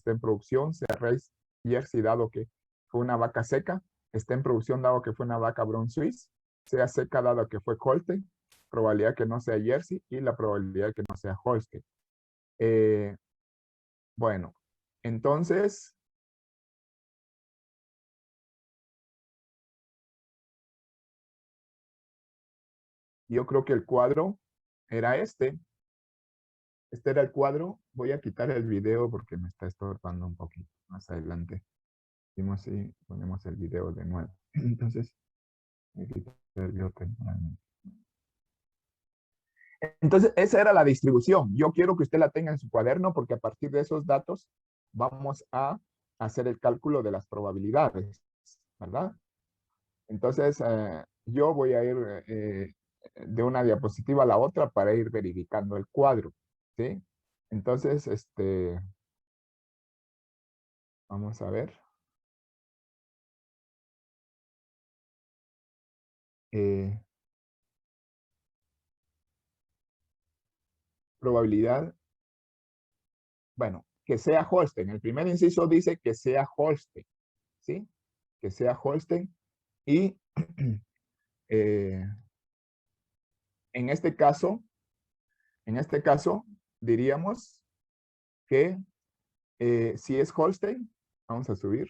esté en producción, sea race Jersey dado que fue una vaca seca, esté en producción dado que fue una vaca Brown Swiss, sea seca dado que fue Holstein, probabilidad que no sea Jersey y la probabilidad que no sea Holstein. Bueno, entonces, yo creo que el cuadro era este. Este era el cuadro. Voy a quitar el video porque me está estorbando un poquito más adelante. Decimos si ponemos el video de nuevo. Entonces, voy a quitar el video temporalmente. Entonces, esa era la distribución. Yo quiero que usted la tenga en su cuaderno porque a partir de esos datos vamos a hacer el cálculo de las probabilidades, ¿verdad? Entonces, yo voy a ir de una diapositiva a la otra para ir verificando el cuadro, ¿sí? Entonces, vamos a ver. Probabilidad, bueno, que sea Holstein. El primer inciso dice que sea Holstein, ¿sí? Que sea Holstein. Y en este caso, diríamos que si es Holstein, vamos a subir.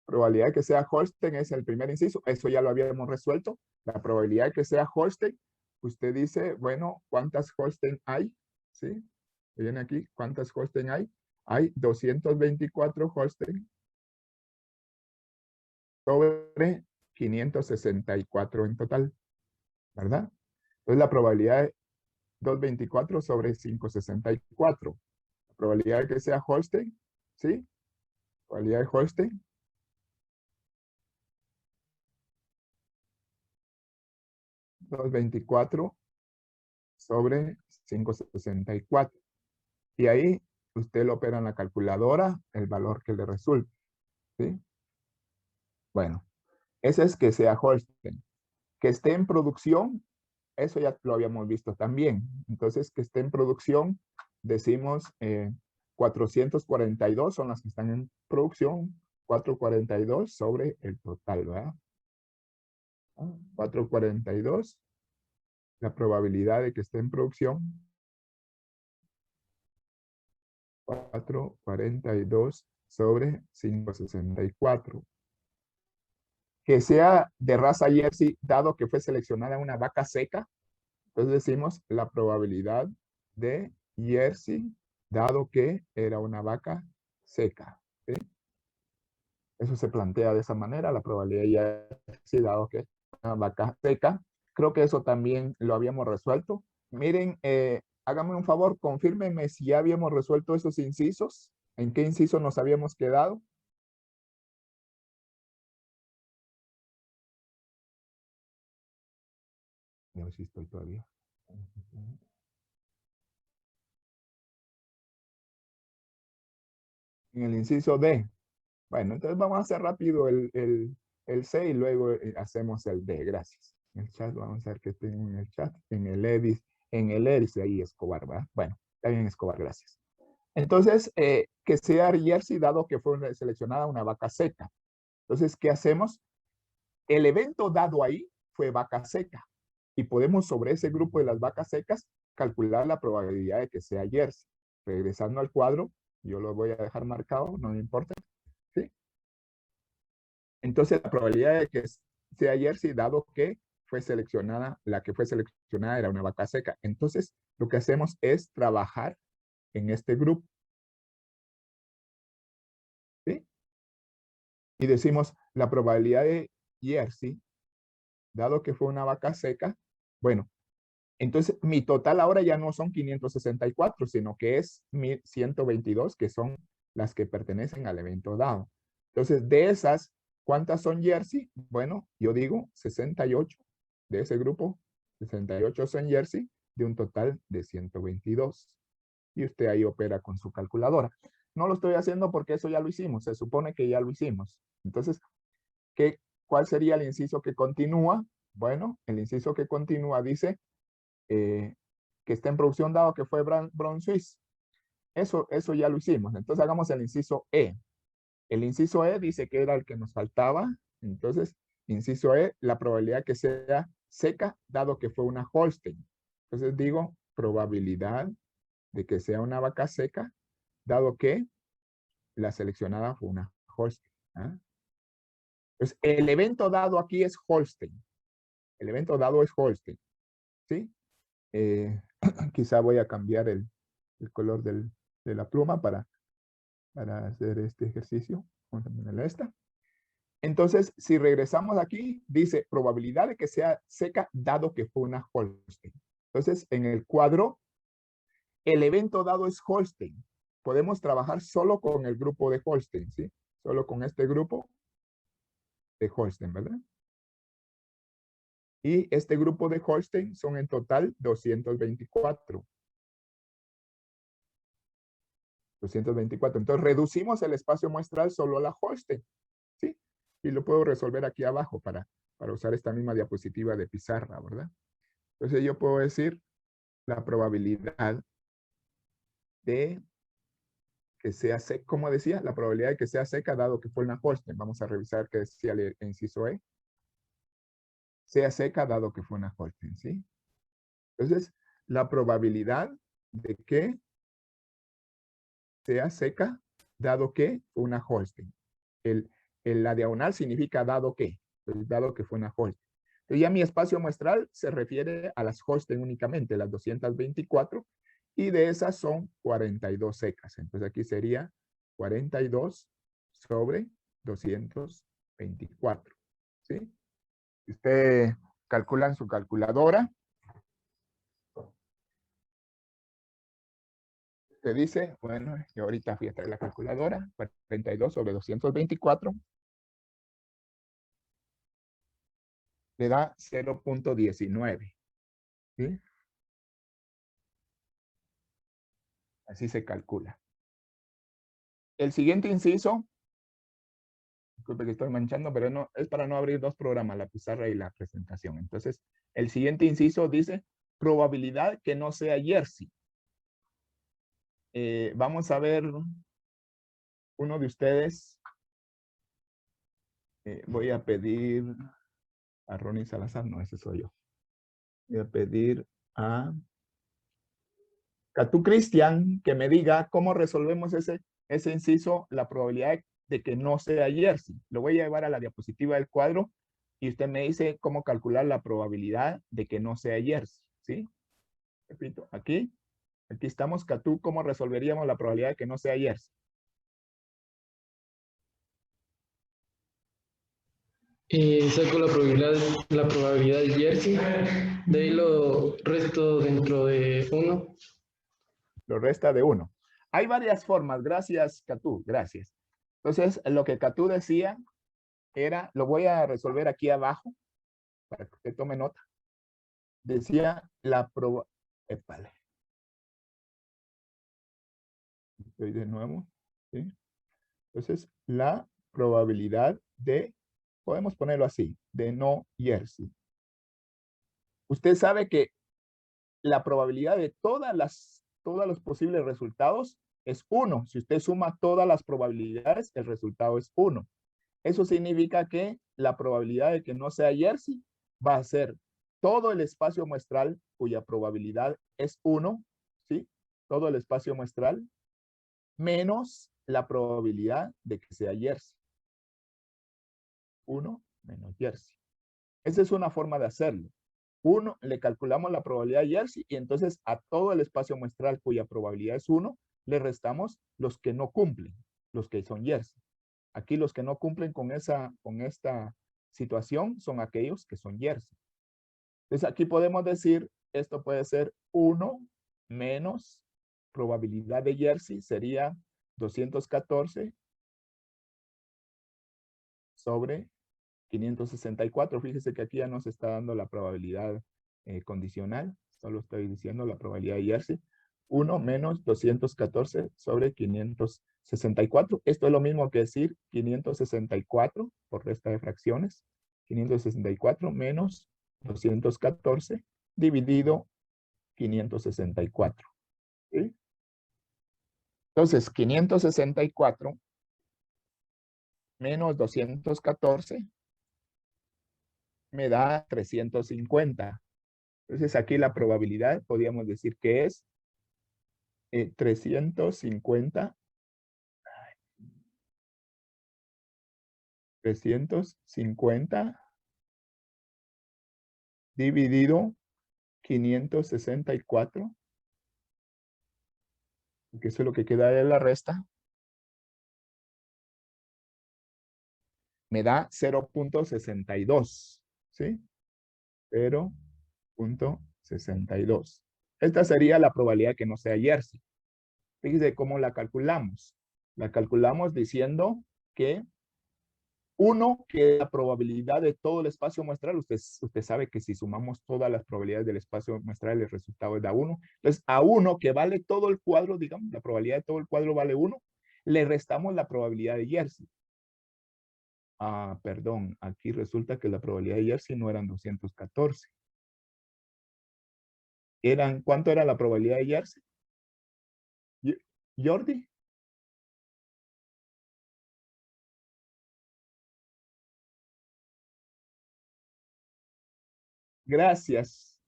Probabilidad de que sea Holstein es el primer inciso. Eso ya lo habíamos resuelto. La probabilidad de que sea Holstein, usted dice, bueno, ¿cuántas Holstein hay? ¿Sí? Viene aquí, ¿cuántas Holstein hay? Hay 224 Holstein sobre 564 en total, ¿verdad? Entonces la probabilidad de 224 sobre 564. La probabilidad de que sea Holstein, ¿sí? Probabilidad de Holstein. 224 sobre 564. Y ahí usted lo opera en la calculadora, el valor que le resulte, ¿sí? Bueno, ese es que sea Holstein. Que esté en producción, eso ya lo habíamos visto también. Entonces, que esté en producción, decimos 442 son las que están en producción, 442 sobre el total, ¿verdad? 442, la probabilidad de que esté en producción, 442 sobre 564. Que sea de raza Jersey, dado que fue seleccionada una vaca seca, entonces decimos la probabilidad de Jersey, dado que era una vaca seca, ¿sí? Eso se plantea de esa manera, la probabilidad de Jersey, dado que es una vaca seca. Creo que eso también lo habíamos resuelto. Miren, háganme un favor, confírmenme si ya habíamos resuelto esos incisos. ¿En qué inciso nos habíamos quedado? No, si estoy todavía. En el inciso D. Bueno, entonces vamos a hacer rápido el C y luego hacemos el D. Gracias. En el chat, vamos a ver que tengo en el chat. En el Edis, ahí Escobar, ¿verdad? Bueno, está bien Escobar, gracias. Entonces, que sea Jersey, dado que fue seleccionada una vaca seca. Entonces, ¿qué hacemos? El evento dado ahí fue vaca seca. Y podemos sobre ese grupo de las vacas secas calcular la probabilidad de que sea Jersey. Regresando al cuadro, yo lo voy a dejar marcado, no me importa. ¿Sí? Entonces la probabilidad de que sea Jersey, dado que fue seleccionada, la que fue seleccionada era una vaca seca. Entonces lo que hacemos es trabajar en este grupo. ¿Sí? Y decimos la probabilidad de Jersey, dado que fue una vaca seca, bueno, entonces mi total ahora ya no son 564, sino que es 1122, que son las que pertenecen al evento dado. Entonces, de esas, ¿cuántas son Jersey? Bueno, yo digo 68 de ese grupo, 68 son Jersey, de un total de 122. Y usted ahí opera con su calculadora. No lo estoy haciendo porque eso ya lo hicimos, se supone que ya lo hicimos. Entonces, ¿cuál sería el inciso que continúa? Bueno, el inciso que continúa dice que está en producción dado que fue Brown Swiss. eso ya lo hicimos. Entonces hagamos el inciso E. El inciso E dice que era el que nos faltaba. Entonces, inciso E, la probabilidad que sea seca, dado que fue una Holstein. Entonces digo, probabilidad de que sea una vaca seca, dado que la seleccionada fue una Holstein. ¿Ah? Pues el evento dado aquí es Holstein. El evento dado es Holstein. ¿Sí? Quizá voy a cambiar el color de la pluma para hacer este ejercicio. Vamos a ponerle esta. Entonces, si regresamos aquí, dice probabilidad de que sea seca dado que fue una Holstein. Entonces, en el cuadro, el evento dado es Holstein. Podemos trabajar solo con el grupo de Holstein, ¿sí? Solo con este grupo de Holstein, ¿verdad? Y este grupo de Holstein son en total 224. 224. Entonces, reducimos el espacio muestral solo a la Holstein, ¿sí? Y lo puedo resolver aquí abajo para usar esta misma diapositiva de pizarra, ¿verdad? Entonces, yo puedo decir la probabilidad de que sea seca, como decía, la probabilidad de que sea seca dado que fue una Holstein. Vamos a revisar qué decía el inciso E. Sea seca dado que fue una Holstein, ¿sí? Entonces, la probabilidad de que sea seca dado que fue una Holstein. La diagonal significa dado que, pues dado que fue una Holstein. Entonces ya mi espacio muestral se refiere a las Holstein únicamente, las 224, y de esas son 42 secas. Entonces aquí sería 42 sobre 224. ¿Sí? Si usted calcula en su calculadora, te dice, bueno, yo ahorita fui a traer la calculadora, 42 sobre 224, le da 0.19. ¿Sí? Así se calcula. El siguiente inciso, disculpe que estoy manchando, pero no, es para no abrir dos programas, la pizarra y la presentación. Entonces, el siguiente inciso dice probabilidad que no sea Jersey. Vamos a ver uno de ustedes. Voy a pedir a Ronnie Salazar, no, ese soy yo. Voy a pedir a Catú Cristian que me diga cómo resolvemos ese inciso, la probabilidad de que no sea Jersey. Lo voy a llevar a la diapositiva del cuadro y usted me dice cómo calcular la probabilidad de que no sea Jersey, ¿sí? Repito, aquí estamos, Catú, ¿cómo resolveríamos la probabilidad de que no sea Jersey? Saco la probabilidad de Jersey, de ahí lo resto dentro de 1. Lo resta de 1. Hay varias formas, gracias, Catú, gracias. Entonces, lo que Catú decía era, lo voy a resolver aquí abajo, para que usted tome nota. Decía la probabilidad, estoy de nuevo, ¿sí? Entonces, la probabilidad de, podemos ponerlo así, de no Jersey. Usted sabe que la probabilidad de todos los posibles resultados es 1. Si usted suma todas las probabilidades, el resultado es 1. Eso significa que la probabilidad de que no sea Jersey va a ser todo el espacio muestral cuya probabilidad es 1, ¿sí? Todo el espacio muestral menos la probabilidad de que sea Jersey. 1 menos Jersey. Esa es una forma de hacerlo. 1, le calculamos la probabilidad de Jersey y entonces a todo el espacio muestral cuya probabilidad es 1, le restamos los que no cumplen, los que son Jersey. Aquí los que no cumplen con esta situación son aquellos que son Jersey. Entonces aquí podemos decir, esto puede ser 1 menos probabilidad de Jersey, sería 214 sobre 564. Fíjese que aquí ya nos está dando la probabilidad condicional. Solo estoy diciendo la probabilidad de Jersey. 1 menos 214 sobre 564. Esto es lo mismo que decir 564 por resta de fracciones. 564 menos 214 dividido 564. ¿Sí? Entonces, 564 menos 214 me da 350. Entonces, aquí la probabilidad, podríamos decir que es 350 dividido 564, que eso es lo que queda de la resta, me da 0.62, ¿sí? 0.62. Esta sería la probabilidad que no sea Jersey. Fíjese cómo la calculamos. La calculamos diciendo que 1, que es la probabilidad de todo el espacio muestral. Usted sabe que si sumamos todas las probabilidades del espacio muestral, el resultado da 1. Entonces, a 1, que vale todo el cuadro, digamos, la probabilidad de todo el cuadro vale 1, le restamos la probabilidad de Jersey. Ah, perdón, aquí resulta que la probabilidad de Jersey no eran 214. ¿Cuánto era la probabilidad de Jersey? Jordi. Gracias.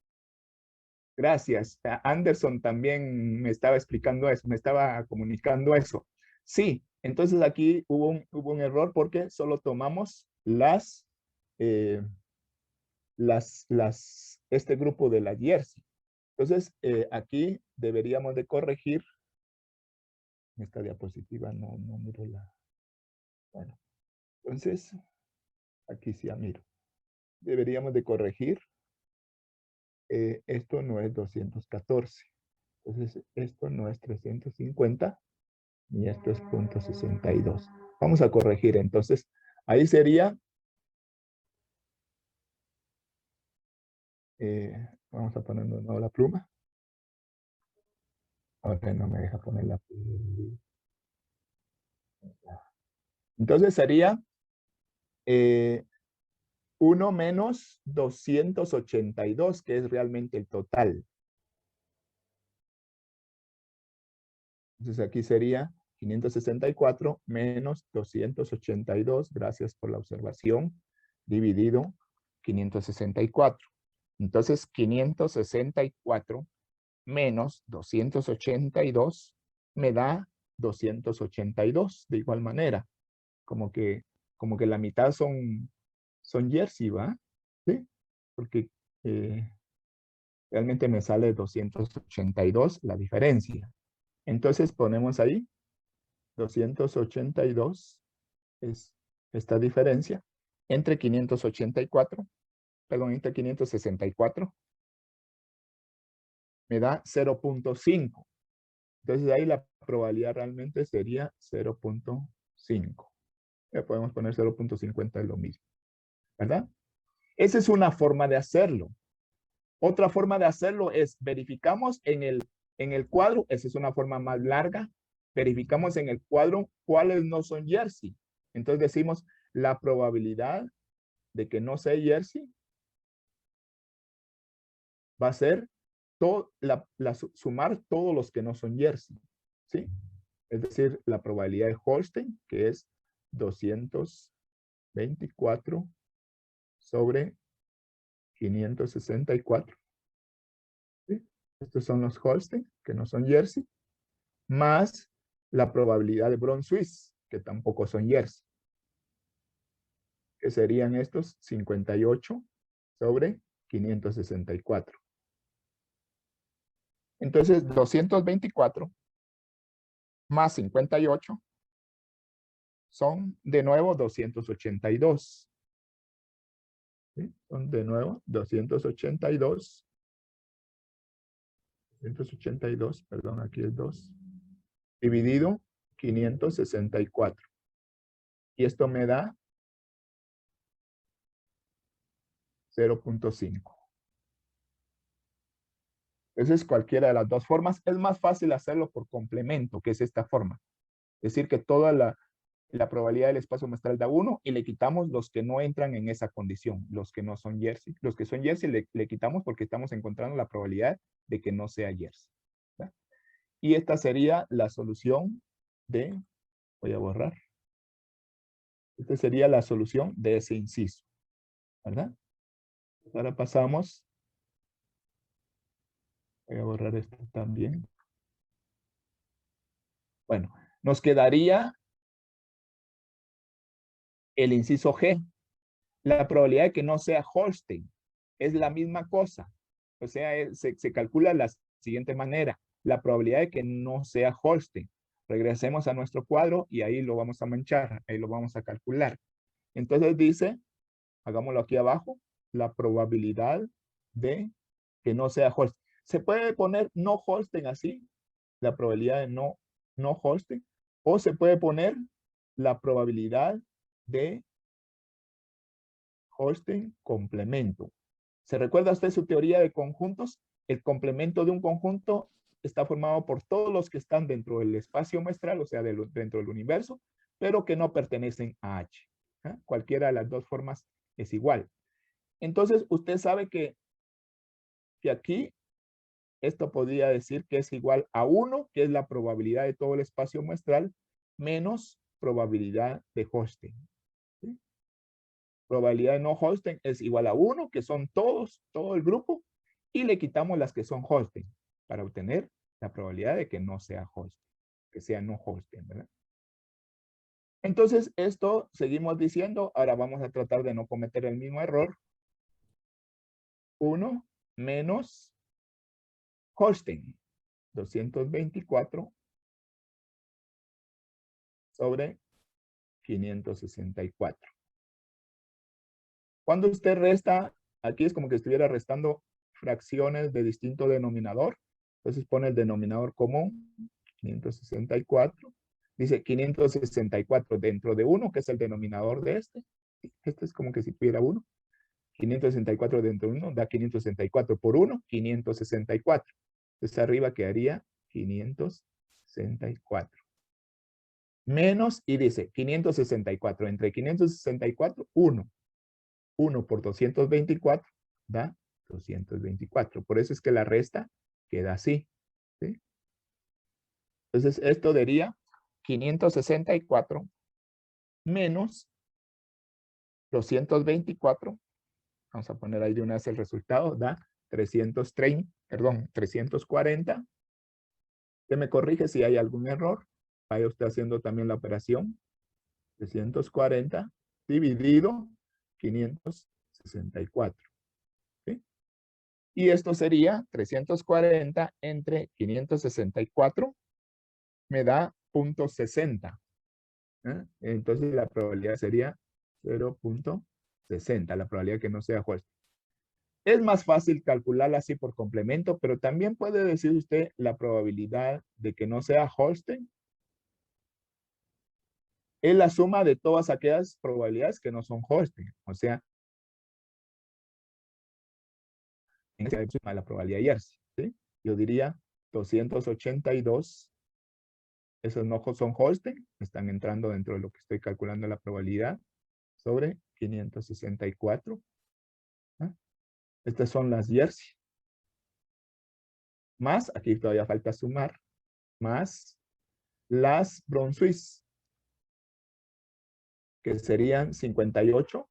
Gracias. Anderson también me estaba explicando eso, me estaba comunicando eso. Sí, entonces aquí hubo un error porque solo tomamos este grupo de la Jersey. Entonces, aquí deberíamos de corregir. Esta diapositiva no miro la. Bueno, entonces, aquí sí ya miro. Deberíamos de corregir. Esto no es 214. Entonces, esto no es 350. Y esto es 0.62. Vamos a corregir. Entonces, ahí sería, vamos a poner de nuevo la pluma. Ahora no me deja poner la pluma. Entonces sería 1 menos 282, que es realmente el total. Entonces aquí sería 564 menos 282, gracias por la observación, dividido 564. Entonces 564 menos 282 me da 282 de igual manera. Como que la mitad son Jersey, ¿va? ¿Sí? Porque realmente me sale 282 la diferencia. Entonces ponemos ahí 282 es esta diferencia entre 584, perdón, entre 564 me da 0.5. Entonces ahí la probabilidad realmente sería 0.5. Ya podemos poner 0.50 es lo mismo, ¿verdad? Esa es una forma de hacerlo. Otra forma de hacerlo es verificamos en el cuadro, esa es una forma más larga, verificamos en el cuadro cuáles no son Jersey. Entonces decimos la probabilidad de que no sea Jersey va a ser sumar todos los que no son Jersey, ¿sí? Es decir, la probabilidad de Holstein, que es 224 sobre 564. ¿Sí? Estos son los Holstein, que no son Jersey, más la probabilidad de Brunswick, que tampoco son Jersey, que serían estos 58 sobre 564. Entonces, 224 más 58 son de nuevo 282. ¿Sí? Son de nuevo 282. 282, perdón, aquí es 2. Dividido 564. Y esto me da 0.5. Esa es cualquiera de las dos formas. Es más fácil hacerlo por complemento, que es esta forma. Es decir, que toda la probabilidad del espacio muestral da 1 y le quitamos los que no entran en esa condición, los que no son Jersey. Los que son Jersey le quitamos porque estamos encontrando la probabilidad de que no sea Jersey. ¿Verdad? Y esta sería la solución de, voy a borrar. Esta sería la solución de ese inciso, ¿verdad? Ahora pasamos. Voy a borrar esto también. Bueno, nos quedaría el inciso G. La probabilidad de que no sea Holstein es la misma cosa. O sea, se calcula de la siguiente manera. La probabilidad de que no sea Holstein. Regresemos a nuestro cuadro y ahí lo vamos a manchar. Ahí lo vamos a calcular. Entonces dice, hagámoslo aquí abajo, la probabilidad de que no sea Holstein. Se puede poner no Holstein así, la probabilidad de no Holstein, o se puede poner la probabilidad de Holstein complemento. ¿Se recuerda usted su teoría de conjuntos? El complemento de un conjunto está formado por todos los que están dentro del espacio muestral, o sea, dentro del universo, pero que no pertenecen a H. Cualquiera de las dos formas es igual. Entonces, usted sabe que aquí esto podría decir que es igual a 1, que es la probabilidad de todo el espacio muestral, menos probabilidad de Holstein. ¿Sí? Probabilidad de no Holstein es igual a 1, que son todo el grupo, y le quitamos las que son Holstein, para obtener la probabilidad de que no sea Holstein, que sea no Holstein, ¿verdad? Entonces, esto seguimos diciendo, ahora vamos a tratar de no cometer el mismo error. 1 menos Holstein, 224 sobre 564. Cuando usted resta, aquí es como que estuviera restando fracciones de distinto denominador. Entonces pone el denominador común, 564. Dice 564 dentro de 1, que es el denominador de este. Este es como que si tuviera 1. 564 dentro de 1 da 564 por 1, 564. Entonces arriba quedaría 564. Menos, y dice 564. Entre 564, 1. 1 por 224 da 224. Por eso es que la resta queda así. ¿Sí? Entonces esto daría 564 menos 224. Vamos a poner ahí de una vez el resultado. Da 340. Usted me corrige si hay algún error. Vaya usted haciendo también la operación. 340 dividido 564. ¿Sí? Y esto sería 340 entre 564, me da 0.60. Entonces la probabilidad sería 0.60, la probabilidad que no sea Holstein. Es más fácil calcularla así por complemento, pero también puede decir usted la probabilidad de que no sea Holstein. Es la suma de todas aquellas probabilidades que no son Holstein. O sea, en esa suma la probabilidad Jersey. ¿Sí? Yo diría 282. Esos no son Holstein, están entrando dentro de lo que estoy calculando la probabilidad sobre 564. ¿Ah? Estas son las Jersey. Más, aquí todavía falta sumar, más las Brunswick, que serían 58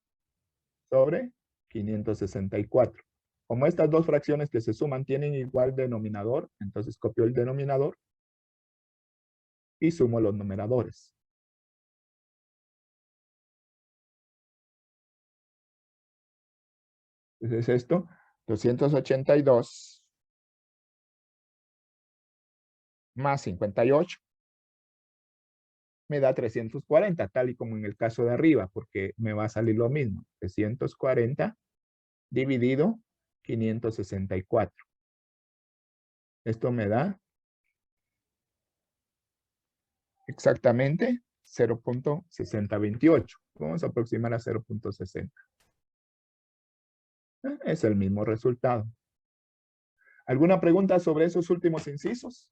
sobre 564. Como estas dos fracciones que se suman tienen igual denominador, entonces copio el denominador y sumo los numeradores. Entonces esto, 282 más 58 me da 340, tal y como en el caso de arriba, porque me va a salir lo mismo. 340 dividido 564. Esto me da exactamente 0.6028. Vamos a aproximar a 0.60. Es el mismo resultado. ¿Alguna pregunta sobre esos últimos incisos?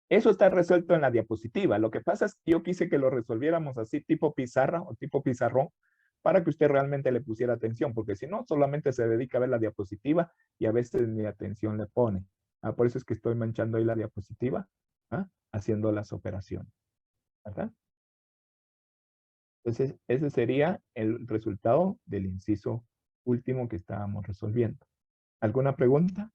Eso está resuelto en la diapositiva. Lo que pasa es que yo quise que lo resolviéramos así tipo pizarra o tipo pizarrón para que usted realmente le pusiera atención, porque si no, solamente se dedica a ver la diapositiva y a veces ni atención le pone. Por eso es que estoy manchando ahí la diapositiva, haciendo las operaciones, ¿verdad? Entonces, ese sería el resultado del inciso último que estábamos resolviendo. ¿Alguna pregunta?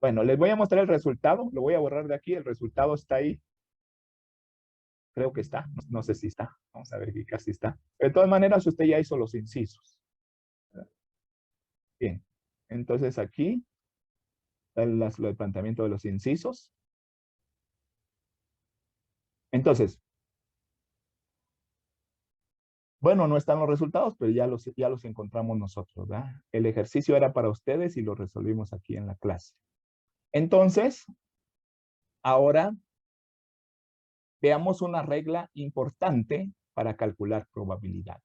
Bueno, les voy a mostrar el resultado. Lo voy a borrar de aquí. El resultado está ahí. Creo que está. No sé si está. Vamos a verificar si está. De todas maneras, usted ya hizo los incisos. Bien. Entonces, aquí está el planteamiento de los incisos. Entonces, bueno, no están los resultados, pero ya los encontramos nosotros, ¿verdad? El ejercicio era para ustedes y lo resolvimos aquí en la clase. Entonces, ahora veamos una regla importante para calcular probabilidad.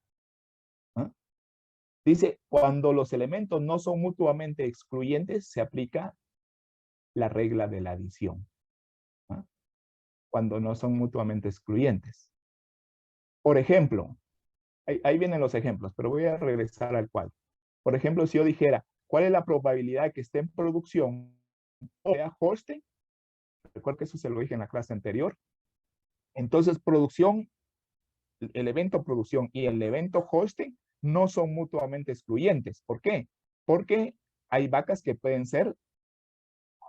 Dice, cuando los elementos no son mutuamente excluyentes, se aplica la regla de la adición. Cuando no son mutuamente excluyentes. Por ejemplo, ahí vienen los ejemplos, pero voy a regresar al cuadro. Por ejemplo, si yo dijera, ¿cuál es la probabilidad de que esté en producción o sea Holstein? Recuerda que eso se lo dije en la clase anterior. Entonces, producción, el evento producción y el evento Holstein no son mutuamente excluyentes. ¿Por qué? Porque hay vacas que pueden ser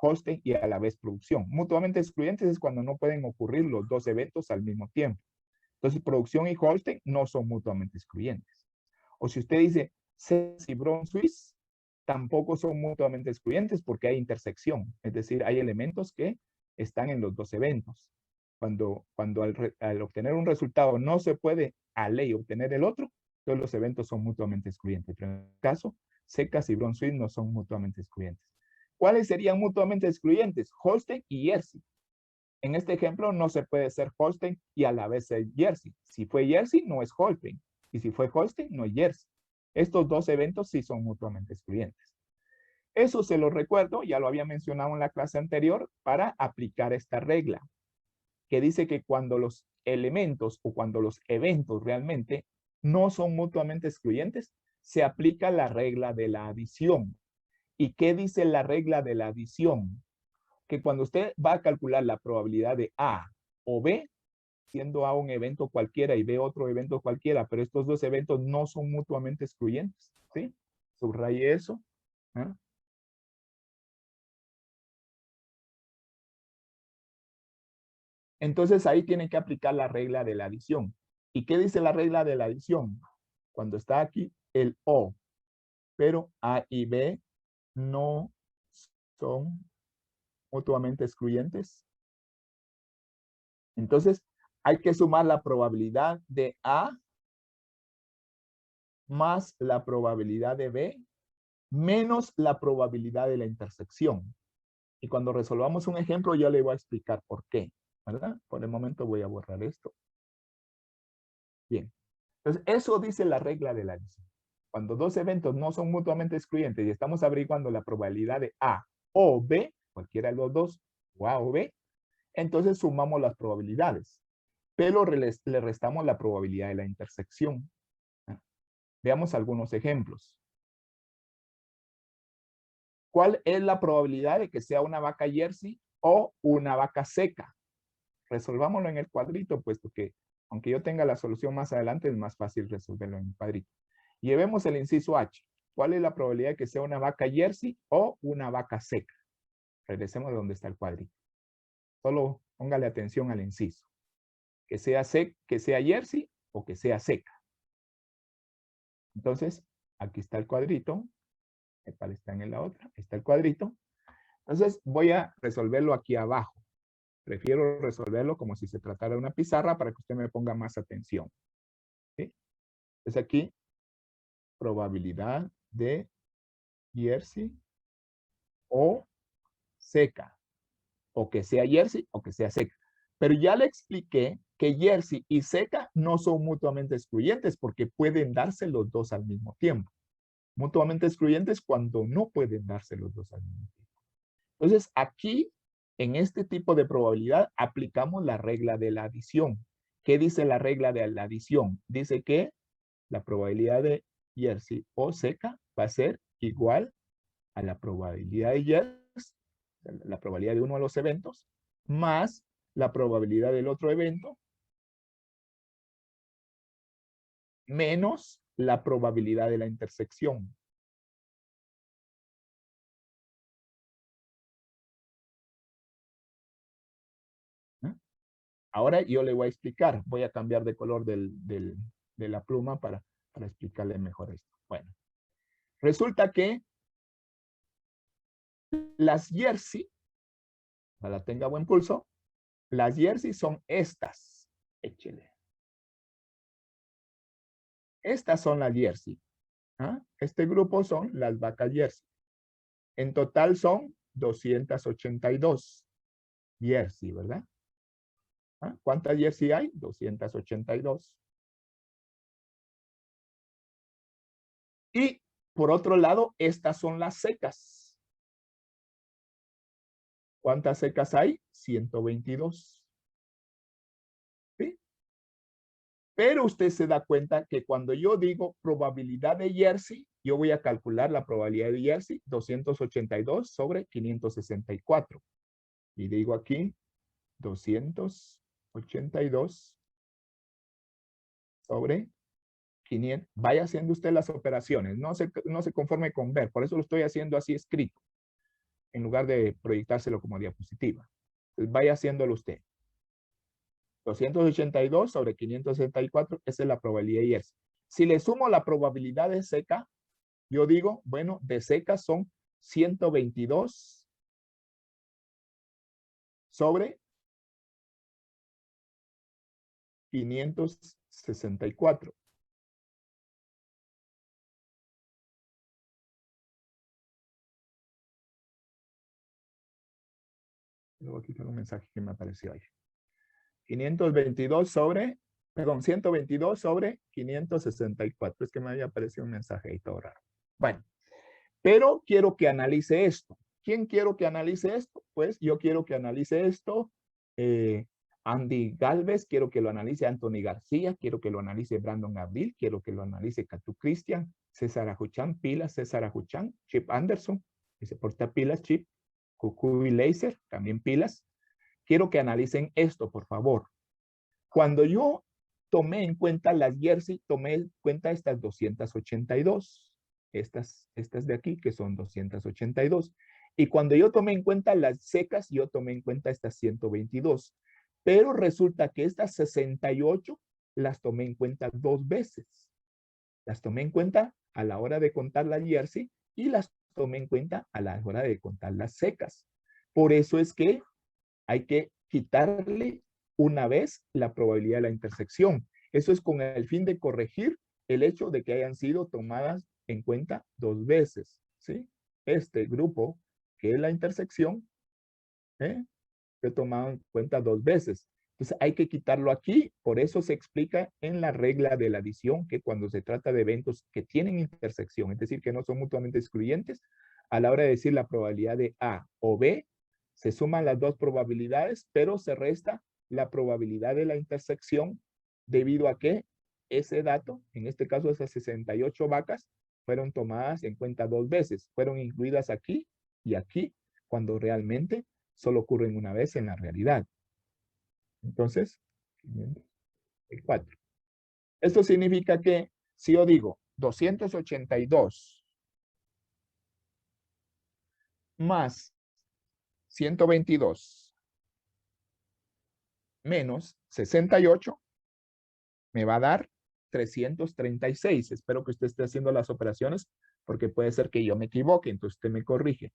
Holstein y a la vez producción. Mutuamente excluyentes es cuando no pueden ocurrir los dos eventos al mismo tiempo. Entonces, producción y Holstein no son mutuamente excluyentes. O si usted dice Sex y Brunswick, tampoco son mutuamente excluyentes porque hay intersección. Es decir, hay elementos que están en los dos eventos. Cuando al obtener un resultado no se puede a ley obtener el otro, todos los eventos son mutuamente excluyentes. Pero en el caso, Secas y Brunswick no son mutuamente excluyentes. ¿Cuáles serían mutuamente excluyentes? Holstein y Jersey. En este ejemplo no se puede ser Holstein y a la vez ser Jersey. Si fue Jersey, no es Holstein. Y si fue Holstein, no es Jersey. Estos dos eventos sí son mutuamente excluyentes. Eso se lo recuerdo, ya lo había mencionado en la clase anterior, para aplicar esta regla, que dice que cuando los elementos o cuando los eventos realmente no son mutuamente excluyentes, se aplica la regla de la adición. ¿Y qué dice la regla de la adición? Que cuando usted va a calcular la probabilidad de A o B, siendo A un evento cualquiera y B otro evento cualquiera, pero estos dos eventos no son mutuamente excluyentes, ¿sí? Subraye eso. Entonces ahí tienen que aplicar la regla de la adición. ¿Y qué dice la regla de la adición? Cuando está aquí el O, pero A y B no son mutuamente excluyentes. Entonces, hay que sumar la probabilidad de A más la probabilidad de B menos la probabilidad de la intersección. Y cuando resolvamos un ejemplo, ya le voy a explicar por qué, ¿verdad? Por el momento voy a borrar esto. Bien. Entonces, eso dice la regla de la adición. Cuando dos eventos no son mutuamente excluyentes y estamos averiguando la probabilidad de A o B, cualquiera de los dos, o A o B, entonces sumamos las probabilidades, pero le restamos la probabilidad de la intersección. Veamos algunos ejemplos. ¿Cuál es la probabilidad de que sea una vaca Jersey o una vaca seca? Resolvámoslo en el cuadrito, puesto que aunque yo tenga la solución más adelante, es más fácil resolverlo en el cuadrito. Llevemos el inciso H. ¿Cuál es la probabilidad de que sea una vaca Jersey o una vaca seca? Regresemos a donde está el cuadrito. Solo póngale atención al inciso. Que sea Jersey o que sea seca. Entonces, aquí está el cuadrito. ¿Cuál está en la otra? Ahí está el cuadrito. Entonces, voy a resolverlo aquí abajo. Prefiero resolverlo como si se tratara de una pizarra para que usted me ponga más atención. ¿Sí? Entonces aquí, probabilidad de Jersey o seca. O que sea Jersey o que sea seca. Pero ya le expliqué que Jersey y seca no son mutuamente excluyentes porque pueden darse los dos al mismo tiempo. Mutuamente excluyentes cuando no pueden darse los dos al mismo tiempo. Entonces aquí en este tipo de probabilidad aplicamos la regla de la adición. ¿Qué dice la regla de la adición? Dice que la probabilidad de Jersey o seca va a ser igual a la probabilidad de Jersey, la probabilidad de uno de los eventos, más la probabilidad del otro evento, menos la probabilidad de la intersección. ¿Eh? Ahora yo le voy a explicar. Voy a cambiar de color de la pluma para explicarle mejor esto. Bueno, resulta que las Jersey, para tenga buen pulso, las Jersey son estas. Échele. Estas son las Jersey. ¿Ah? Este grupo son las vacas Jersey. En total son 282 Jersey, ¿verdad? ¿Ah? ¿Cuántas Jersey hay? 282. Y por otro lado, estas son las secas. ¿Cuántas secas hay? 122. ¿Sí? Pero usted se da cuenta que cuando yo digo probabilidad de Jersey, yo voy a calcular la probabilidad de Jersey 282 sobre 564. Y digo aquí 282 sobre 500. Vaya haciendo usted las operaciones. No se conforme con ver. Por eso lo estoy haciendo así escrito, en lugar de proyectárselo como diapositiva. Entonces, vaya haciéndolo usted. 282 sobre 564, esa es la probabilidad de Jersey. Si le sumo la probabilidad de seca, yo digo, bueno, de seca son 122 sobre 564. Luego aquí tengo un mensaje que me apareció ahí. 522 sobre, perdón, 122 sobre 564. Es que me había aparecido un mensaje ahí todo raro. Bueno, pero quiero que analice esto. ¿Quién quiero que analice esto? Pues yo quiero que analice esto Andy Galvez, quiero que lo analice Anthony García, quiero que lo analice Brandon Abril, quiero que lo analice Catu Cristian, César Ajuchan, pilas, César Ajuchan, Chip Anderson, que se porta pilas, Chip, Cucuy Laser, también pilas. Quiero que analicen esto, por favor. Cuando yo tomé en cuenta las Jersey, tomé en cuenta estas 282. Estas de aquí, que son 282. Y cuando yo tomé en cuenta las secas, yo tomé en cuenta estas 122. Pero resulta que estas 68 las tomé en cuenta dos veces. Las tomé en cuenta a la hora de contar las Jersey y las tomé en cuenta a la hora de contar las secas. Por eso es que hay que quitarle una vez la probabilidad de la intersección. Eso es con el fin de corregir el hecho de que hayan sido tomadas en cuenta dos veces. ¿Sí? Este grupo, que es la intersección, fue tomado en cuenta dos veces. Entonces hay que quitarlo aquí. Por eso se explica en la regla de la adición que cuando se trata de eventos que tienen intersección, es decir, que no son mutuamente excluyentes, a la hora de decir la probabilidad de A o B, se suman las dos probabilidades, pero se resta la probabilidad de la intersección debido a que ese dato, en este caso esas 68 vacas, fueron tomadas en cuenta dos veces. Fueron incluidas aquí y aquí, cuando realmente solo ocurren una vez en la realidad. Entonces, 504. Esto significa que si yo digo 282 más 122 menos 68 me va a dar 336. Espero que usted esté haciendo las operaciones porque puede ser que yo me equivoque, entonces usted me corrige.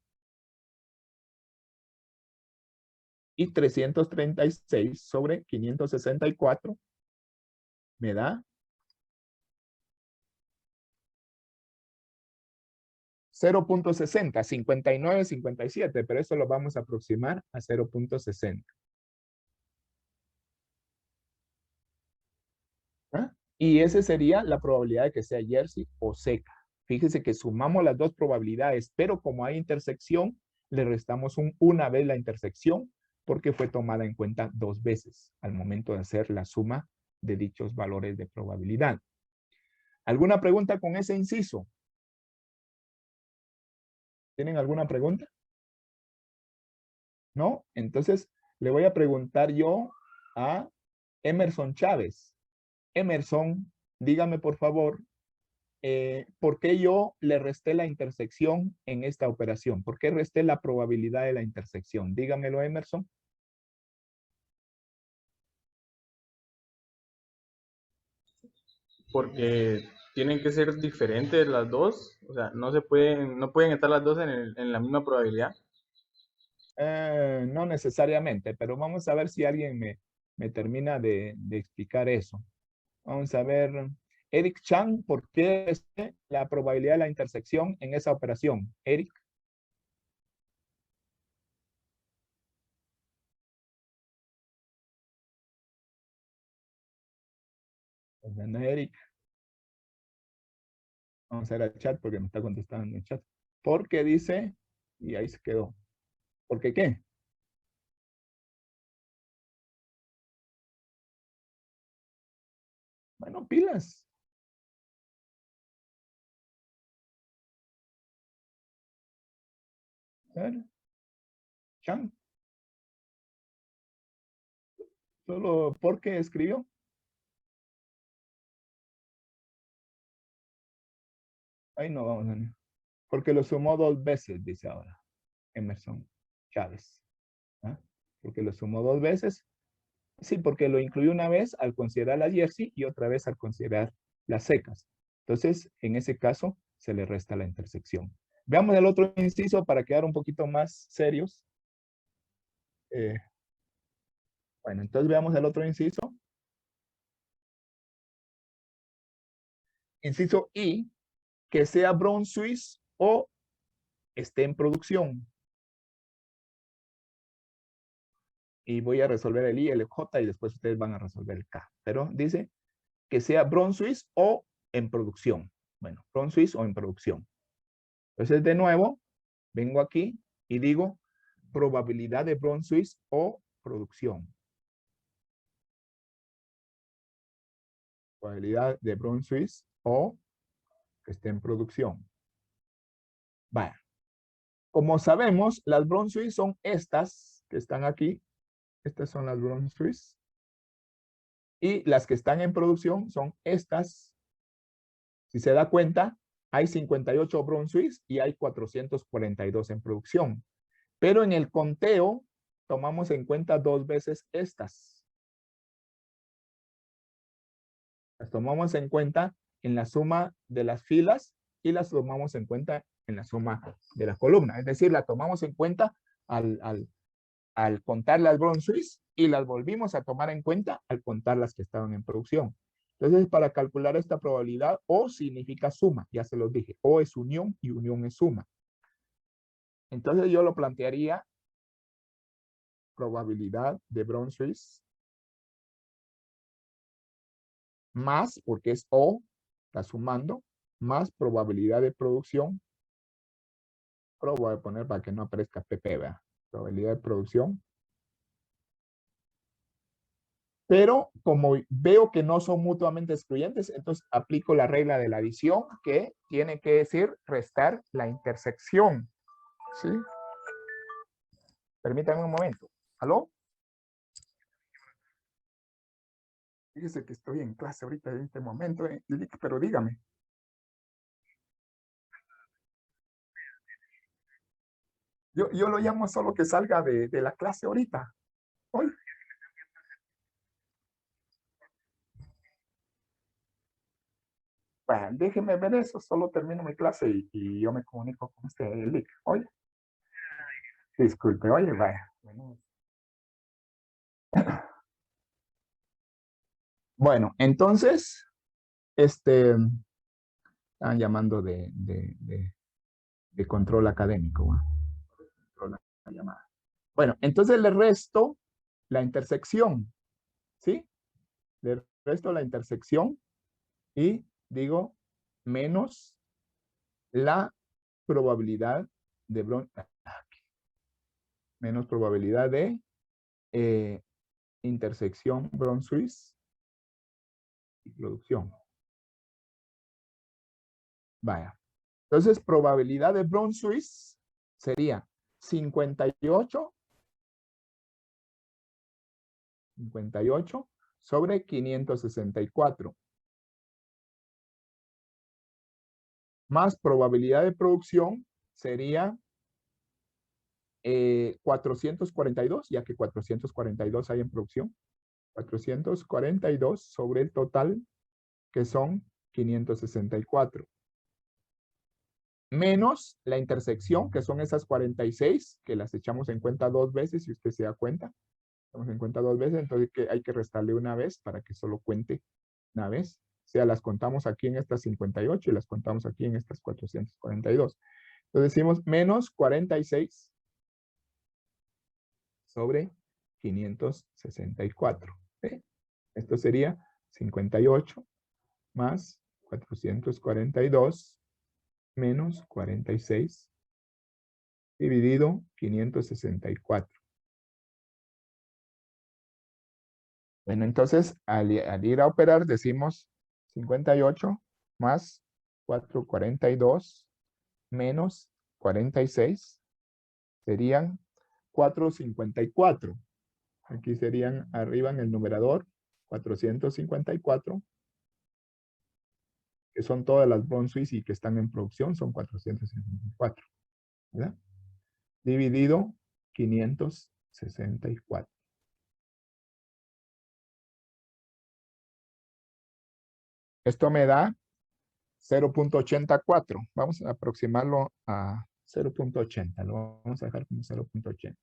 Y 336 sobre 564 me da 0.60, 59, 57, pero eso lo vamos a aproximar a 0.60. ¿Ah? Y esa sería la probabilidad de que sea Jersey o seca. Fíjese que sumamos las dos probabilidades, pero como hay intersección, le restamos una vez la intersección porque fue tomada en cuenta 2 veces al momento de hacer la suma de dichos valores de probabilidad. ¿Alguna pregunta con ese inciso? ¿Tienen alguna pregunta? ¿No? Entonces, le voy a preguntar yo a Emerson Chávez. Emerson, dígame por favor, ¿por qué yo le resté la intersección en esta operación? ¿Por qué resté la probabilidad de la intersección? Dígamelo, Emerson. Porque tienen que ser diferentes las dos, o sea, no pueden estar las dos en la misma probabilidad. No necesariamente, pero vamos a ver si alguien me termina de explicar eso. Vamos a ver. Eric Chan, ¿por qué es la probabilidad de la intersección en esa operación? Eric. Bueno, Eric. Vamos a ver el chat porque me está contestando en el chat. Porque dice, y ahí se quedó. ¿Por qué qué? Bueno, pilas. A ver. Chan. Solo porque escribió. Ahí no vamos a ver. Porque lo sumó 2 veces, dice ahora Emerson Chávez. ¿Ah? Porque lo sumó 2 veces. Sí, porque lo incluyó una vez al considerar la jersey y otra vez al considerar las secas. Entonces, en ese caso, se le resta la intersección. Veamos el otro inciso para quedar un poquito más serios. Bueno, entonces veamos el otro inciso. Inciso I, que sea Brown Swiss o esté en producción. Y voy a resolver el I, el J y después ustedes van a resolver el K. Pero dice que sea Brown Swiss o en producción. Bueno, Brown Swiss o en producción. Entonces, de nuevo, vengo aquí y digo probabilidad de Brown Swiss o producción. Probabilidad de Brown Swiss o que esté en producción. Vaya. Como sabemos, las Brown Swiss son estas que están aquí. Estas son las Brown Swiss. Y las que están en producción son estas. Si se da cuenta, hay 58 Brown Swiss y hay 442 en producción. Pero en el conteo, tomamos en cuenta 2 veces estas. Las tomamos en cuenta en la suma de las filas y las tomamos en cuenta en la suma de la columna. Es decir, la tomamos en cuenta al contar las Brown Swiss y las volvimos a tomar en cuenta al contar las que estaban en producción. Entonces, para calcular esta probabilidad, O significa suma, ya se los dije. O es unión y unión es suma. Entonces, yo lo plantearía probabilidad de Brown Swiss más, porque es O, está sumando, más probabilidad de producción. Pero voy a poner para que no aparezca PP, ¿verdad? Probabilidad de producción. Pero como veo que no son mutuamente excluyentes, entonces aplico la regla de la adición que tiene que decir restar la intersección. ¿Sí? Permítanme un momento. ¿Aló? Fíjese que estoy en clase ahorita en este momento, pero dígame. Yo lo llamo solo que salga de la clase ahorita. Hoy. Bueno, déjeme ver eso, solo termino mi clase y yo me comunico con usted, Lick. Oye. Disculpe, oye, vaya. Bueno, entonces, están llamando de control académico. Control la llamada. Bueno, entonces le resto la intersección, ¿sí? Le resto la intersección y digo menos la probabilidad de menos probabilidad de intersección Brown-Swiss y producción. Vaya. Entonces, probabilidad de Brown-Swiss sería 58 sobre 564. Más probabilidad de producción sería 442, ya que 442 hay en producción. 442 sobre el total, que son 564. Menos la intersección, que son esas 46, que las echamos en cuenta 2 veces, si usted se da cuenta. Echamos en cuenta 2 veces, entonces hay que restarle una vez para que solo cuente una vez. O sea, las contamos aquí en estas 58 y las contamos aquí en estas 442. Entonces decimos menos 46 sobre 564. ¿Sí? Esto sería 58 más 442 menos 46 dividido 564. Bueno, entonces al ir a operar decimos 58 más 442 menos 46 serían 454. Aquí serían arriba en el numerador 454, que son todas las Brown-Swiss y que están en producción, son 454, ¿verdad? Dividido 564. Esto me da 0.84. Vamos a aproximarlo a 0.80. Lo vamos a dejar como 0.80.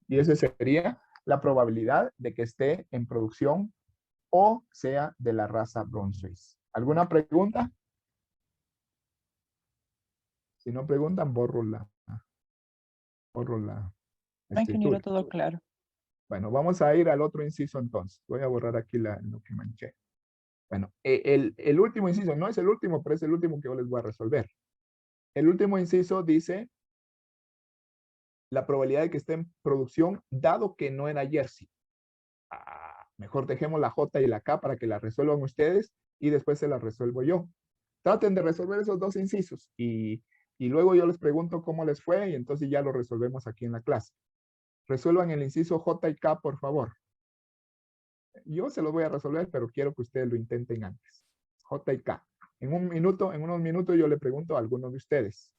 Y esa sería la probabilidad de que esté en producción o sea de la raza Brown-Swiss. ¿Alguna pregunta? Si no preguntan, borro la Ingeniero, escritura. todo claro. Bueno, vamos a ir al otro inciso entonces. Voy a borrar aquí lo que manché. Bueno, el último inciso, no es el último, pero es el último que yo les voy a resolver. El último inciso dice la probabilidad de que esté en producción, dado que no era Jersey. Mejor dejemos la J y la K para que la resuelvan ustedes y después se la resuelvo yo. Traten de resolver esos dos incisos y luego yo les pregunto cómo les fue y entonces ya lo resolvemos aquí en la clase. Resuelvan el inciso J y K, por favor. Yo se los voy a resolver, pero quiero que ustedes lo intenten antes. J y K. En unos minutos yo le pregunto a alguno de ustedes.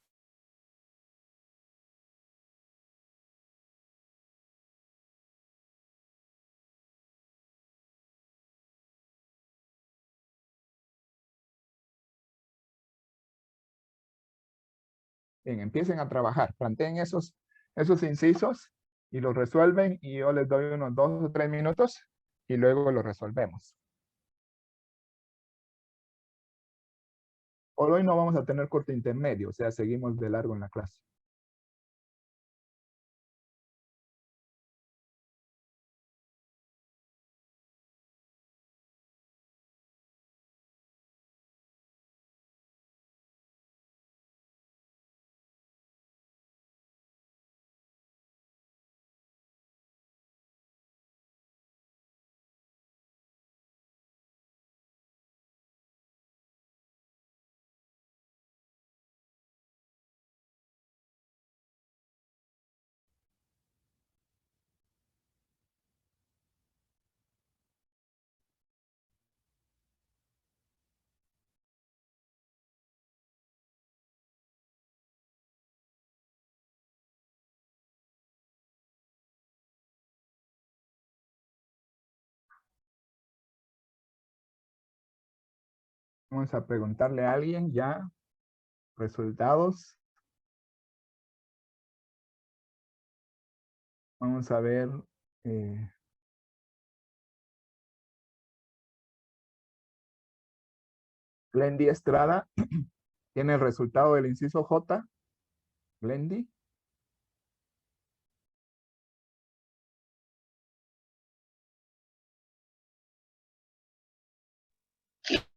Bien, empiecen a trabajar. Planteen esos incisos y los resuelven y yo les doy unos 2 o 3 minutos y luego lo resolvemos. Por hoy no vamos a tener corte intermedio, o sea, seguimos de largo en la clase. Vamos a preguntarle a alguien ya resultados. Vamos a ver. Glendy Estrada tiene el resultado del inciso J. Glendy.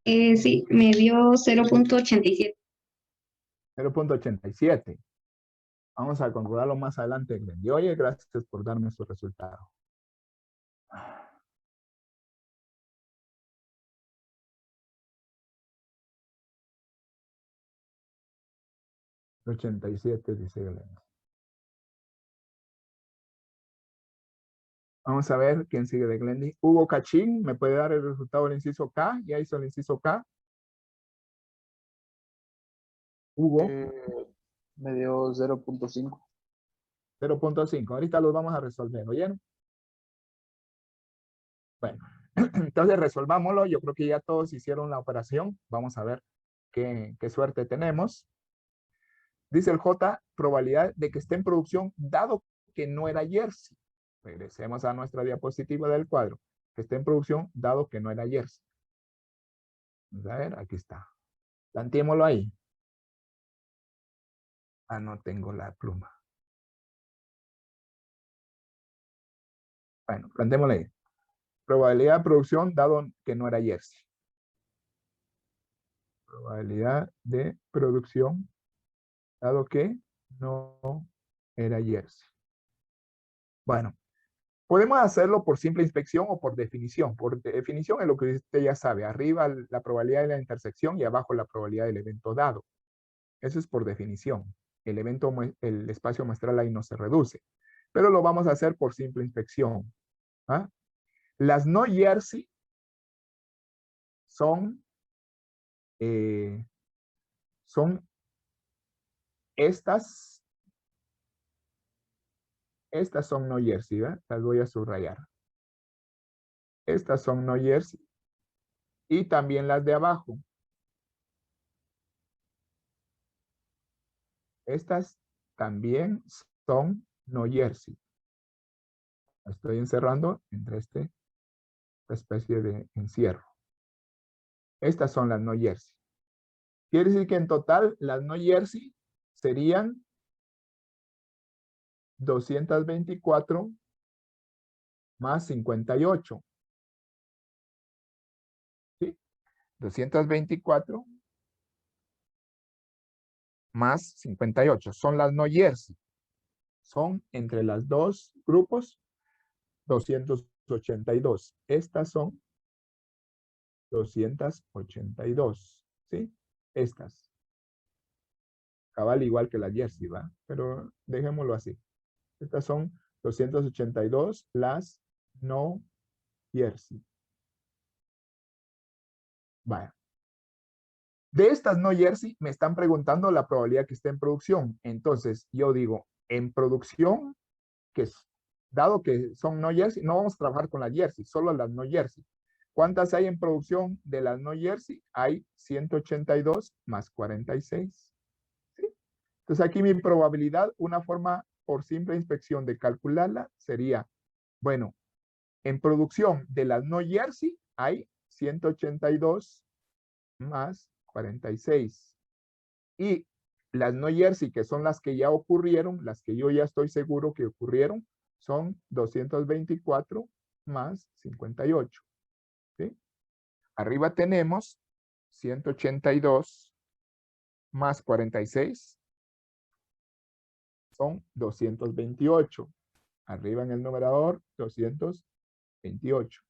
Sí, me dio 0.87. 0.87. Vamos a comprobarlo más adelante, Glendy. Oye, gracias por darme su resultado. 87, dice Glendy. Vamos a ver quién sigue de Glendy. Hugo Cachín, ¿me puede dar el resultado del inciso K? ¿Ya hizo el inciso K? Hugo. Me dio 0.5. 0.5. Ahorita los vamos a resolver, ¿oyeron? Bueno, entonces resolvámoslo. Yo creo que ya todos hicieron la operación. Vamos a ver qué suerte tenemos. Dice el J, probabilidad de que esté en producción dado que no era Jersey. Regresemos a nuestra diapositiva del cuadro. Que esté en producción dado que no era Jersey. Vamos a ver, aquí está. Planteémoslo ahí. Ah, no tengo la pluma. Bueno, planteémoslo ahí. Probabilidad de producción dado que no era Jersey. Probabilidad de producción dado que no era Jersey. Bueno, podemos hacerlo por simple inspección o por definición. Por definición es lo que usted ya sabe. Arriba la probabilidad de la intersección y abajo la probabilidad del evento dado. Eso es por definición. El espacio muestral ahí no se reduce. Pero lo vamos a hacer por simple inspección. ¿Ah? Las no Jersey son estas. Estas son no Jersey, ¿verdad? Las voy a subrayar. Estas son no Jersey. Y también las de abajo. Estas también son no Jersey. Estoy encerrando entre esta especie de encierro. Estas son las no Jersey. Quiere decir que en total las no Jersey serían 224 más 58. ¿Sí? 224 más 58. Son las no Jersey. Son entre las dos grupos 282. Estas son 282. ¿Sí? Estas. Cabal igual que la Jersey, ¿va? Pero dejémoslo así. Estas son 282 las no Jersey. Vaya. De estas no Jersey me están preguntando la probabilidad que esté en producción. Entonces yo digo, en producción, dado que son no Jersey, no vamos a trabajar con la Jersey, solo las no Jersey. ¿Cuántas hay en producción de las no Jersey? Hay 182 más 46. ¿Sí? Entonces aquí mi probabilidad, una forma por simple inspección de calcularla sería, bueno, en producción de las no Jersey hay 182 más 46. Y las no Jersey, que son las que ya ocurrieron, las que yo ya estoy seguro que ocurrieron, son 224 más 58. ¿Sí? Arriba tenemos 182 más 46. Son 228. Arriba en el numerador, 228.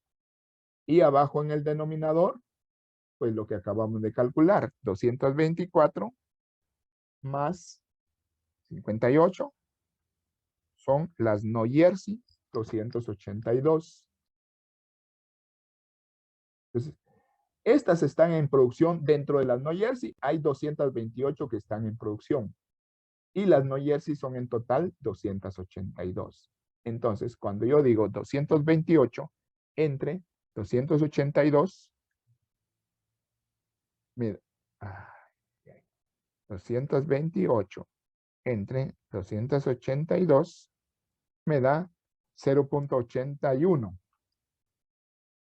Y abajo en el denominador, pues lo que acabamos de calcular, 224 más 58 son las no Jersey, 282. Entonces, estas están en producción dentro de las no Jersey. Hay 228 que están en producción. Y las no Jersey son en total 282. Entonces, cuando yo digo 228 entre 282, mira, 228 entre 282 me da 0.81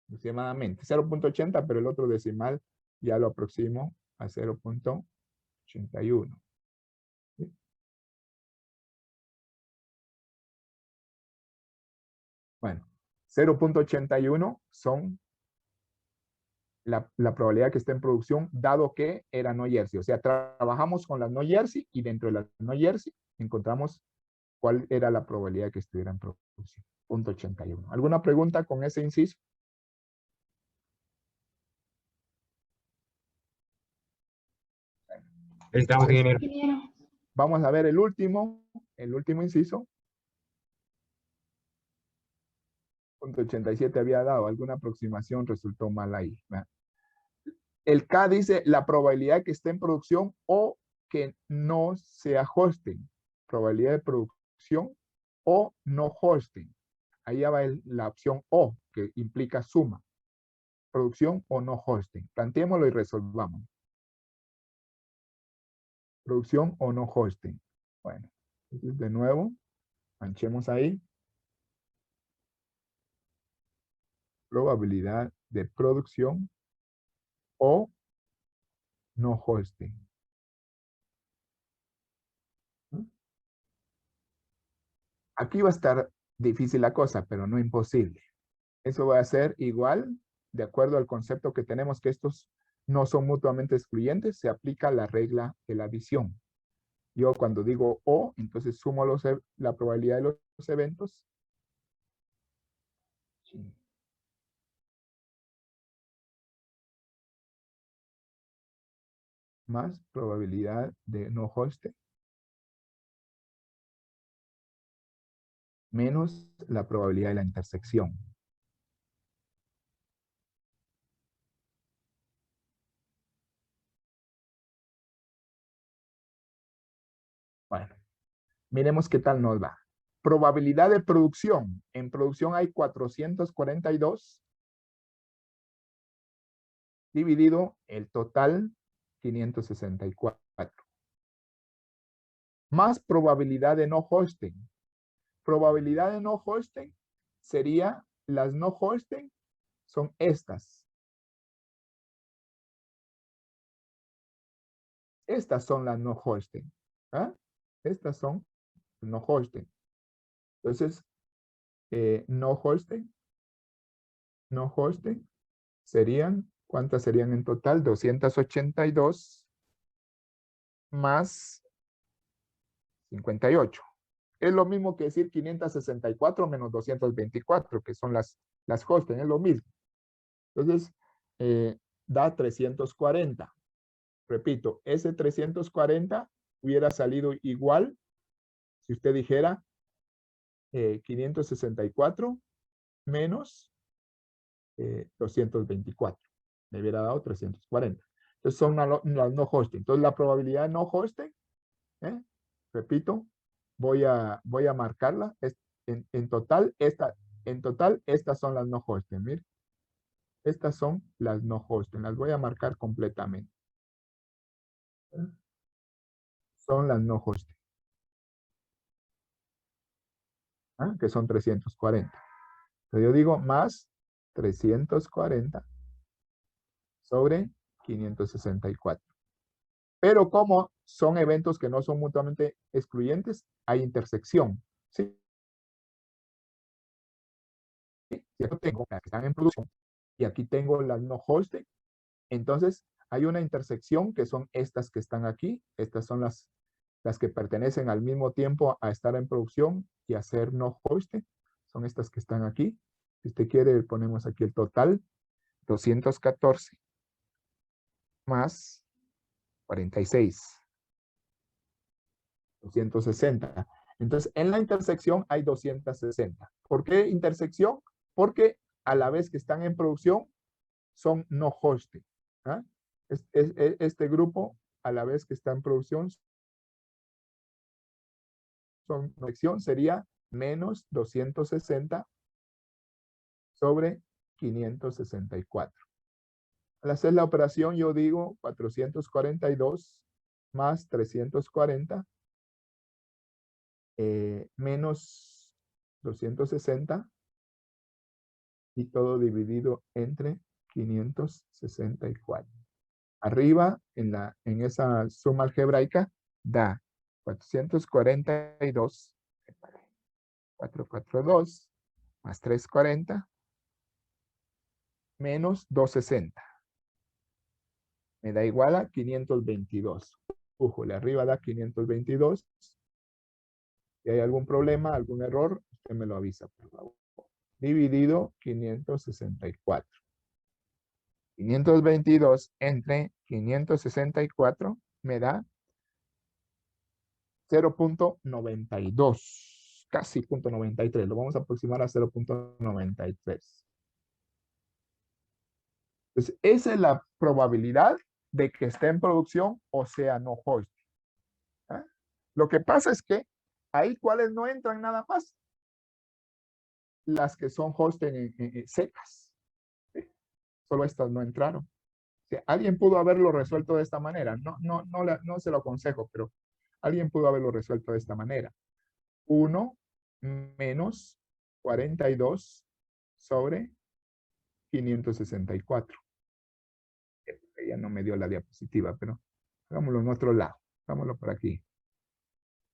aproximadamente. 0.80, pero el otro decimal ya lo aproximo a 0.81. ¿Sí? Bueno, 0.81 son la probabilidad que esté en producción, dado que era no Jersey. O sea, trabajamos con las no Jersey y dentro de las no Jersey encontramos cuál era la probabilidad de que estuviera en producción. 0.81. ¿Alguna pregunta con ese inciso? Estamos, ingeniero. Vamos a ver el último inciso. 0.87 había dado, alguna aproximación resultó mal ahí. ¿Verdad? El K dice la probabilidad que esté en producción o que no se ajusten. Probabilidad de producción o no hosting. Ahí ya va la opción O, que implica suma. Producción o no hosting. Planteémoslo y resolvamos. Producción o no hosting. Bueno, entonces de nuevo, manchemos ahí. Probabilidad de producción o no hosting. Aquí va a estar difícil la cosa, pero no imposible. Eso va a ser igual, de acuerdo al concepto que tenemos, que estos no son mutuamente excluyentes, se aplica la regla de la adición. Yo cuando digo O, entonces sumo la probabilidad de los eventos. Más probabilidad de no hoste. Menos la probabilidad de la intersección. Bueno, miremos qué tal nos va. Probabilidad de producción. En producción hay 442 dividido el total 564. Más probabilidad de no hosting. Probabilidad de no hosting sería, las no hosting son estas. Estas son las no hosting. ¿Ah? Estas son no hosting. Entonces, no hosting serían, ¿cuántas serían en total? 282 más 58. Es lo mismo que decir 564 menos 224, que son las hosting, es lo mismo. Entonces, da 340. Repito, ese 340 hubiera salido igual si usted dijera 564 menos 224. Me hubiera dado 340. Entonces son las no hosting. Entonces la probabilidad de no hosting, repito, voy a marcarla. En total, estas son las no hosting. Mire, estas son las no hosting. Las voy a marcar completamente. Son las no hosting. Que son 340. Entonces yo digo más 340 sobre 564. Pero como son eventos que no son mutuamente excluyentes, hay intersección. ¿Sí? Yo tengo las que están en producción y aquí tengo las no hosting. Entonces hay una intersección que son estas que están aquí. Estas son las que pertenecen al mismo tiempo a estar en producción y a ser no hosting. Son estas que están aquí. Si usted quiere, ponemos aquí el total. 214 más 46. 260. Entonces, en la intersección hay 260. ¿Por qué intersección? Porque a la vez que están en producción, son no hosting. ¿Ah? Este grupo, a la vez que está en producción, son conexión sería menos 260 sobre 564. Al hacer la operación, yo digo 442 más 340 menos 260 y todo dividido entre 564. Arriba, en esa suma algebraica, da 442, 442 más 340 menos 260. Me da igual a 522. Ujole, arriba da 522 Si hay algún problema, algún error, usted me lo avisa, por favor. Dividido 564. 522 entre 564 me da 0.92, casi 0.93. Lo vamos a aproximar a 0.93. Entonces, esa es la probabilidad de que esté en producción o sea no host. ¿Ah? Lo que pasa es que ahí, ¿cuáles no entran nada más? Las que son host secas. ¿Sí? Solo estas no entraron. ¿Sí? Alguien pudo haberlo resuelto de esta manera. No se lo aconsejo, pero alguien pudo haberlo resuelto de esta manera. 1 menos 42 sobre 564. Ella no me dio la diapositiva, pero hagámoslo en otro lado. Hagámoslo por aquí.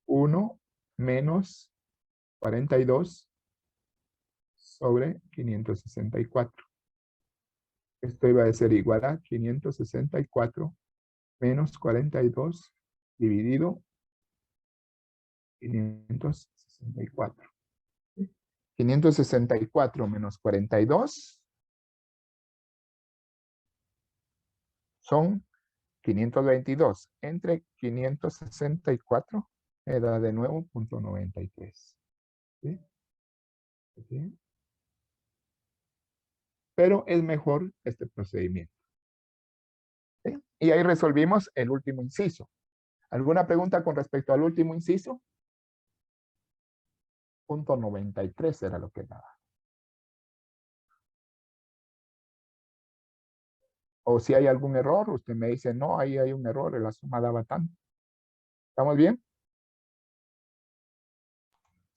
1 menos 42 sobre 564. Esto iba a ser igual a 564 menos 42 dividido 564. 564 menos 42 son 522. Entre 564 me da de nuevo 0.93. ¿Sí? ¿Sí? Pero es mejor este procedimiento. ¿Sí? Y ahí resolvimos el último inciso. ¿Alguna pregunta con respecto al último inciso? 0.93 era lo que daba. O si hay algún error, usted me dice, no, ahí hay un error, la suma daba tanto. ¿Estamos bien?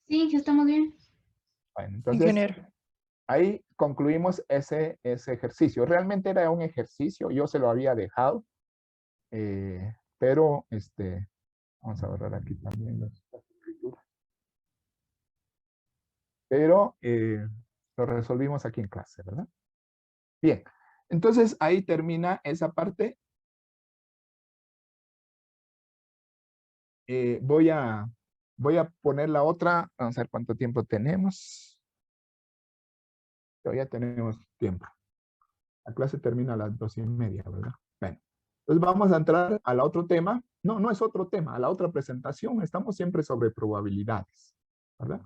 Sí, estamos bien. Bueno, entonces, ahí concluimos ese ejercicio. Realmente era un ejercicio, yo se lo había dejado, pero vamos a borrar aquí también las escrituras. Pero lo resolvimos aquí en clase, ¿verdad? Bien, entonces ahí termina esa parte. Voy a poner la otra. Vamos a ver cuánto tiempo tenemos. Todavía tenemos tiempo. La clase termina a las 2:30, ¿verdad? Bueno, entonces vamos a entrar al otro tema. No es otro tema, a la otra presentación. Estamos siempre sobre probabilidades, ¿verdad?